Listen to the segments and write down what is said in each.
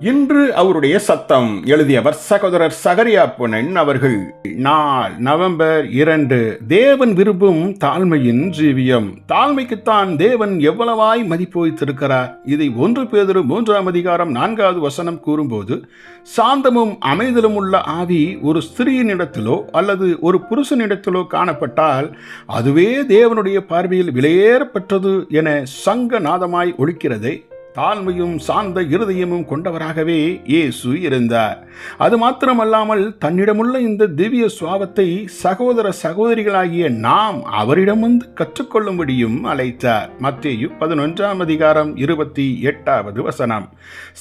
இன்று அவருடைய சத்தம். எழுதியவர் சகோதரர் சகரியா பொன்னன் அவர்கள். நாள் நவம்பர் 2. தேவன் விரும்பும் தாழ்மையின் ஜீவியம். தாழ்மைக்குத்தான் தேவன் எவ்வளவாய் மதிப்பு வைத்திருக்கிறார். இதை 1 பேதுரு 3 அதிகாரம் 4வது வசனம் கூறும்போது, சாந்தமும் அமைதலும் உள்ள ஆவி ஒரு ஸ்திரீயினிடத்திலோ அல்லது ஒரு புருஷனிடத்திலோ காணப்பட்டால் அதுவே தேவனுடைய பார்வையில் விலையேறப்பட்டது என சங்க நாதமாய் ஒலிக்கிறதே. தாழ்மையும் சார்ந்த இருதயமும் கொண்டவராகவே இயேசு இருந்தார். அது மாத்திரமல்லாமல் தன்னிடமுள்ள இந்த திவ்ய சுவாபத்தை சகோதர சகோதரிகளாகிய நாம் அவரிடம் வந்து கற்றுக்கொள்ளும்படியும் அழைத்தார். மத்தேயு 11 அதிகாரம் 28வது வசனம்.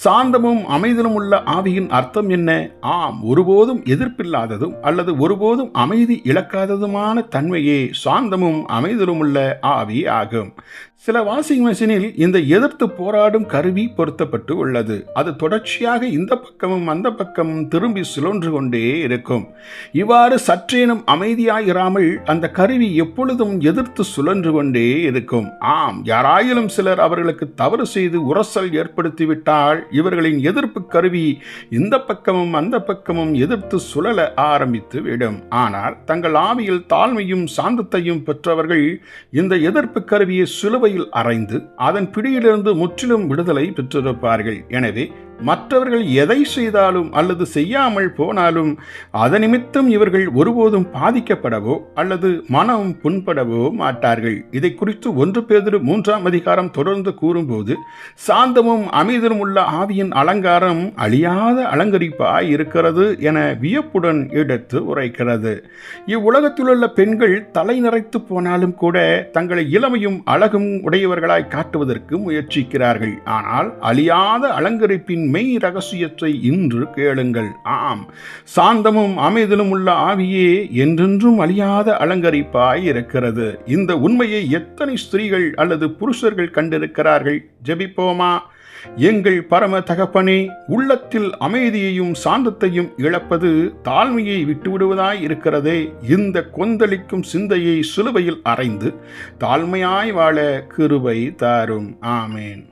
சாந்தமும் அமைதலும் உள்ள ஆவியின் அர்த்தம் என்ன? ஆம், ஒருபோதும் எதிர்ப்பில்லாததும் அல்லது ஒருபோதும் அமைதி இழக்காததுமான தன்மையே சாந்தமும் அமைதலும் உள்ள ஆவி ஆகும். சில வாஷிங் மெஷினில் இந்த எதிர்த்து போராடும் கருவி பொருத்தப்பட்டு உள்ளது. அது தொடர்ச்சியாக இந்த பக்கமும் அந்த பக்கமும் திரும்பி சுழன்று கொண்டே இருக்கும். இவ்வாறு சற்றேனும் அமைதியாயிராமல் அந்த கருவி எப்பொழுதும் எதிர்த்து சுழன்று கொண்டே இருக்கும். ஆம், யாராயிலும் சிலர் அவர்களுக்கு தவறு செய்து உரசல் ஏற்படுத்திவிட்டால் இவர்களின் எதிர்ப்பு கருவி இந்த பக்கமும் அந்த பக்கமும் எதிர்த்து சுழல ஆரம்பித்து விடும். ஆனால் தங்கள் ஆவியில் தாழ்மையும் சாந்தத்தையும் பெற்றவர்கள் இந்த எதிர்ப்பு கருவியை சுலுவை அறைந்து அதன் பிடியிலிருந்து முற்றிலும் விடுதலை பெற்றிருப்பார்கள். எனவே மற்றவர்கள் எதை செய்தாலும் அல்லது செய்யாமல் போனாலும் அதனிமித்தம் இவர்கள் ஒருபோதும் பாதிக்கப்படவோ அல்லது மனம் புண்படவோ மாட்டார்கள். இதை குறித்து 1 பேதுரு 3 அதிகாரம் தொடர்ந்து கூறும்போது, சாந்தமும் அமைதலும் உள்ள ஆவியின் அலங்காரம் அழியாத அலங்கரிப்பாய் இருக்கிறது என வியப்புடன் எடுத்து உரைக்கிறது. இவ்வுலகத்திலுள்ள பெண்கள் தலை நிறைத்து போனாலும் கூட தங்களை இளமையும் அழகும் உடையவர்களாய் காட்டுவதற்கு முயற்சிக்கிறார்கள். ஆனால் அழியாத அலங்கரிப்பின் மெய் ரகசியத்தை இன்று கேளுங்கள். ஆம், சாந்தமும் அமைதலும் உள்ள ஆவியே என்றென்றும் அழியாத அலங்கரிப்பாய் இருக்கிறது. இந்த உண்மையை எத்தனை ஸ்திரீகள் அல்லது புருஷர்கள் கண்டிருக்கிறார்கள்? ஜெபிப்போமா. எங்கள் பரம தகப்பனே, உள்ளத்தில் அமைதியையும் சாந்தத்தையும் இழப்பது தாழ்மையை விட்டுவிடுவதாய் இருக்கிறதே. இந்த கொந்தளிக்கும் சிந்தையை சிலுவையில் அறைந்து தாழ்மையாய் வாழ கிருபை தாரும். ஆமேன்.